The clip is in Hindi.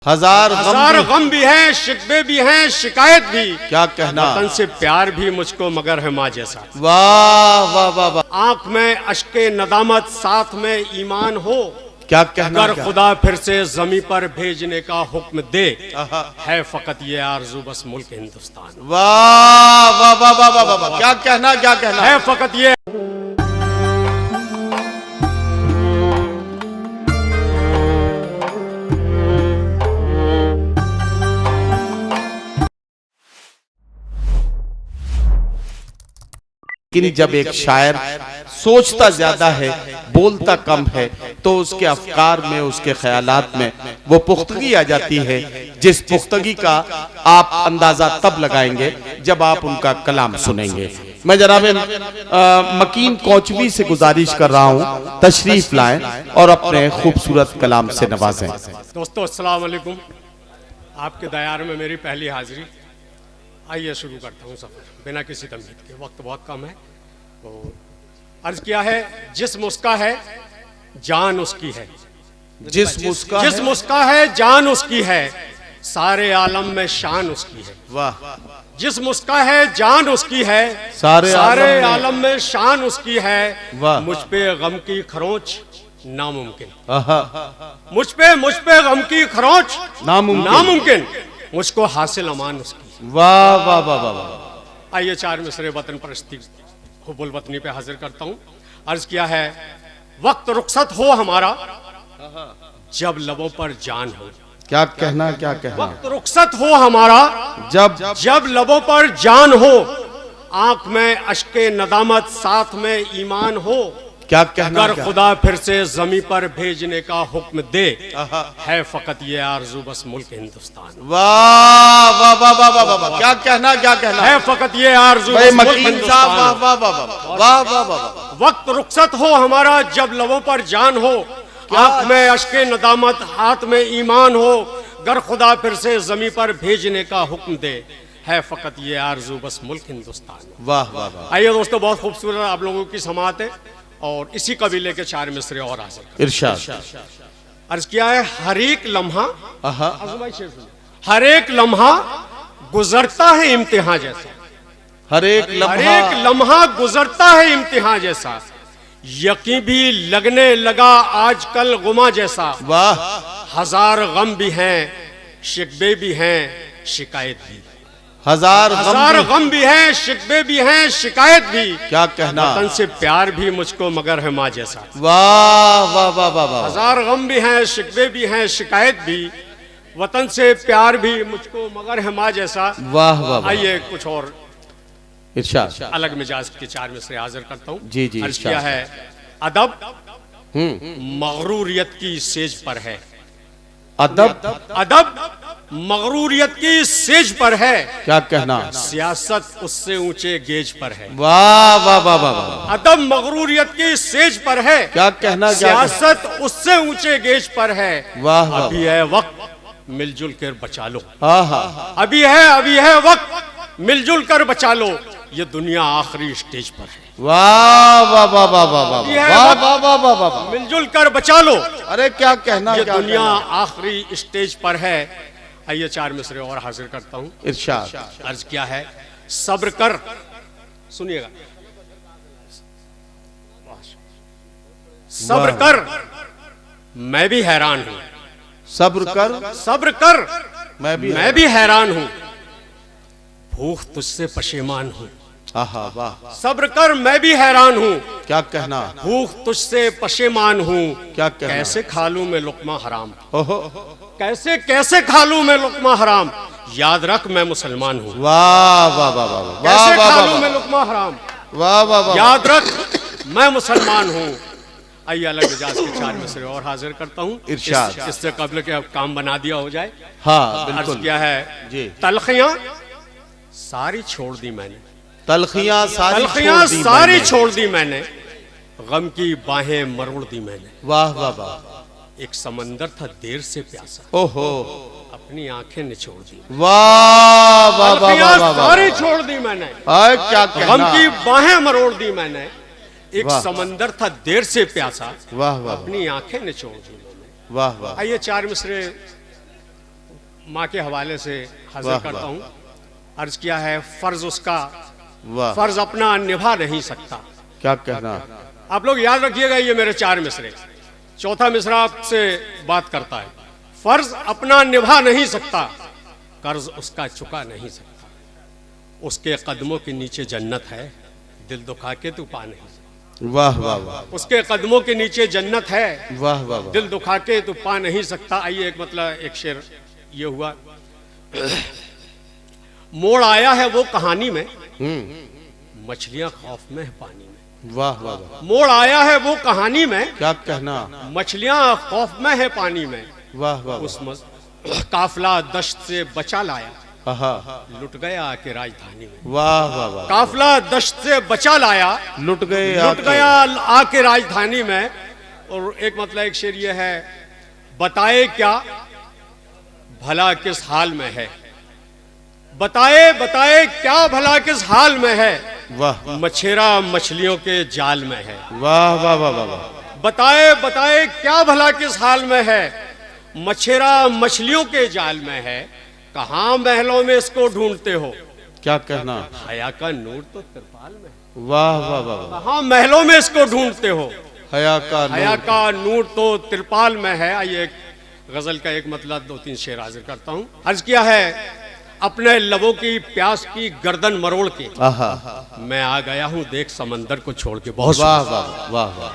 हजार गम भी हैं, शिकवे भी हैं, शिकायत भी। क्या कहना, वतन से प्यार भी मुझको मगर है माँ जैसा। वाह वाह वाह वाह। आंख में अश्के नदामत, साथ में ईमान हो। क्या कहना, अगर खुदा फिर से जमी पर भेजने का हुक्म दे, है फकत ये आरज़ू बस मुल्क हिंदुस्तान। वाह वाह वाह वाह वाह वाह। क्या कहना, क्या कहना है फकत ये। लेकिन जब एक शायर सोचता ज्यादा है, बोलता कम है, तो उसके अफकार में, उसके ख्यालात में वो पुख्तगी आ जाती है, जिस पुख्तगी का आप अंदाजा तब लगाएंगे जब आप उनका कलाम सुनेंगे। मैं जनाब मकीन कोचवी से गुजारिश कर रहा हूँ, तशरीफ लाएं और अपने खूबसूरत कलाम से नवाजें। दोस्तों अस्सलाम वालेकुम, आपके दयार में मेरी पहली हाजिरी। आइए शुरू करता हूँ सफ़र बिना किसी तमहीद के, वक्त बहुत कम है। तो अर्ज किया है, जिस मुस्का है जान उसकी है, जिस मुस्का है जान उसकी है, सारे आलम में शान उसकी है। वाह। जिस मुस्का है जान उसकी है, सारे आलम में शान उसकी है। वाह। मुझ पे गम की खरोंच नामुमकिन, मुझ पे गम की खरोंच नामुमकिन, मुझको हासिल अमान उसकी। वाह वाह वाह वाह। आइए चार मिसरे वतन परस्ती हुब्बुल वतनी पे हाजिर करता हूँ। अर्ज किया है, वक्त रुखसत हो हमारा जब लबों पर जान हो। क्या कहना, क्या कहना, वक्त रुखसत हो हमारा जब लबों पर जान हो। आंख में अश्के नदामत, साथ में ईमान हो। क्या कहना, अगर खुदा फिर से जमी पर भेजने का हुक्म दे, है फकत ये आरज़ू बस मुल्क हिंदुस्तान। वाह वाह वाह वाह वाह वाह। क्या कहना, क्या कहना, है फकत ये आरज़ू बस मुल्क हिंदुस्तान। वाह वाह वाह वाह वाह वाह। वक्त रुखसत हो हमारा जब लबों पर जान हो। आंख में अश्के नदामत, हाथ में ईमान हो। अगर खुदा फिर से जमी पर भेजने का हुक्म दे, है फकत ये आरज़ू बस मुल्क हिंदुस्तान। वाह वाह वाह। आइए दोस्तों, बहुत खूबसूरत आप लोगों की समाअत है और इसी कबीले के चार मिसरे और हाजिर। इरशाद। अर्ज किया है, हर एक लम्हा, हर एक लम्हा गुजरता है इम्तिहान जैसा। हर एक लम्हा गुजरता है इम्तिहान जैसा। यकीन भी लगने लगा आजकल गुमा जैसा। वाह। हजार गम भी हैं, शिकवे भी हैं, शिकायत भी। हजार गम भी हैं, शिकवे भी हैं, शिकायत भी। क्या कहना, वतन से प्यार भी मुझको मगर है माँ जैसा। वाह वाह वाह वाह वाह। हजार गम भी हैं, शिकवे भी हैं, शिकायत भी। वतन से प्यार भी मुझको मगर है माँ जैसा। वाह वाह। आइए कुछ और इरशाद अलग मिजाज के चार में से हाजिर करता हूँ। जी जी। अर्ज किया है, अदब मगरूरियत की सेज पर है। अदब मगरूरियत की सेज पर है। क्या कहना, सियासत उससे ऊंचे गेज पर है। वाह वाह वाह वाह। अदब मगरूरियत की सेज पर है। क्या कहना, सियासत उससे ऊंचे गेज पर है। वाह। अभी है वक्त मिलजुल कर बचा लो। अभी है वक्त मिलजुल कर बचा लो। ये दुनिया आखिरी स्टेज पर है। वाह वाह वाह वाह वाह वाह वाह वाह वाह। मिलजुल कर बचा लो। अरे क्या कहना, ये दुनिया आखिरी स्टेज पर है। आइए चार मिसरे और हाजिर करता हूँ। इरशाद। अर्ज किया है, सब्र कर, सुनिएगा, सब्र कर, मैं भी हैरान हूँ। सब्र कर, मैं भी हैरान हूँ। भूख तुझसे पशेमान हूँ। वाह। सब्र कर, मैं भी हैरान हूँ। क्या कहना, भूख तुझसे पशेमान हूँ। क्या कहना, कैसे खा लूं मैं लुकमा हराम। कैसे खा लूं मैं लुकमा हराम। याद रख मैं मुसलमान हूँ। वाह वाह वाह वाह। कैसे खा लूं मैं लुकमा हराम। वाह वाह वाह। याद रख मैं मुसलमान हूँ। आइए अलग मिजाज के चार मिसरे और हाजिर करता हूँ। इरशाद। इससे कबल के अब काम बना दिया हो जाए। हाँ बिल्कुल। अर्ज किया है, जी, तलखियां सारी छोड़ दी मैंने। तलखियां सारी छोड़ दी मैंने। गम की बाहें मरोड़ दी मैंने। वाह वाह वाह। एक समंदर था देर से प्यासा, ओहो, अपनी आंखें निचोड़ दी। वाह वाह वाह वाह। सारी छोड़ दी मैंने। क्या कहना, गम की बाहें मरोड़ दी मैंने। एक समंदर था देर से प्यासा, वाह वाह, अपनी आंखें निचोड़ दी मैंने। वाह वाह। आइए चार मिसरे माँ के हवाले से हाजिर वाह, करता वाह। हूँ। अर्ज किया है, फर्ज उसका वाह, फर्ज अपना निभा नहीं सकता। क्या कहना। आप लोग याद रखिएगा, ये मेरे 4 मिसरे। चौथा मिसरा आपसे बात करता है, फर्ज अपना निभा नहीं सकता, कर्ज उसका चुका नहीं सकता। उसके कदमों के नीचे जन्नत है, दिल दुखा के तू पा नहीं सकता। वाह वाह वाह, उसके कदमों के नीचे जन्नत है, वाह वाह वाह, दिल दुखा के तू पा नहीं सकता। आइए एक मतलब एक शेर ये हुआ, मोड़ आया है वो कहानी में, मछलियां खौफ में है पानी में। वाह वाह वाह, मोड़ आया है वो कहानी में, क्या कहना। मछलियां खौफ में है पानी में। वाह वाह उस काफला दश्त से बचा लाया, वाह, लुट गया आके राजधानी में। वाह वाह वाह, काफला दश्त से बचा लाया, लुट गए लुट आके। गया आके राजधानी में। और एक मतलब एक शेर ये है, बताए क्या भला किस हाल में है, बताए बताए क्या भला किस हाल में है, वाह मछेरा मछलियों के जाल में है। वाह वाह वाह वाह वाह, बताए बताए क्या भला किस हाल में है, मछेरा मछलियों के जाल में है। कहाँ महलों में इसको ढूंढते हो, क्या कहना। हया का नूर तो तिरपाल में है। वाह वाह वाह वाह, कहाँ महलों में इसको ढूंढते हो, हया का हया नूर। का नूर तो तिरपाल में है। आइए एक गजल का एक मतलब 2-3 शेर हाजिर करता हूँ। अर्ज किया है, अपने लबों की प्यास की गर्दन मरोड़ के आहा, मैं आ गया हूँ देख समंदर को छोड़ के। बहुत वाह वाह वाह वाह,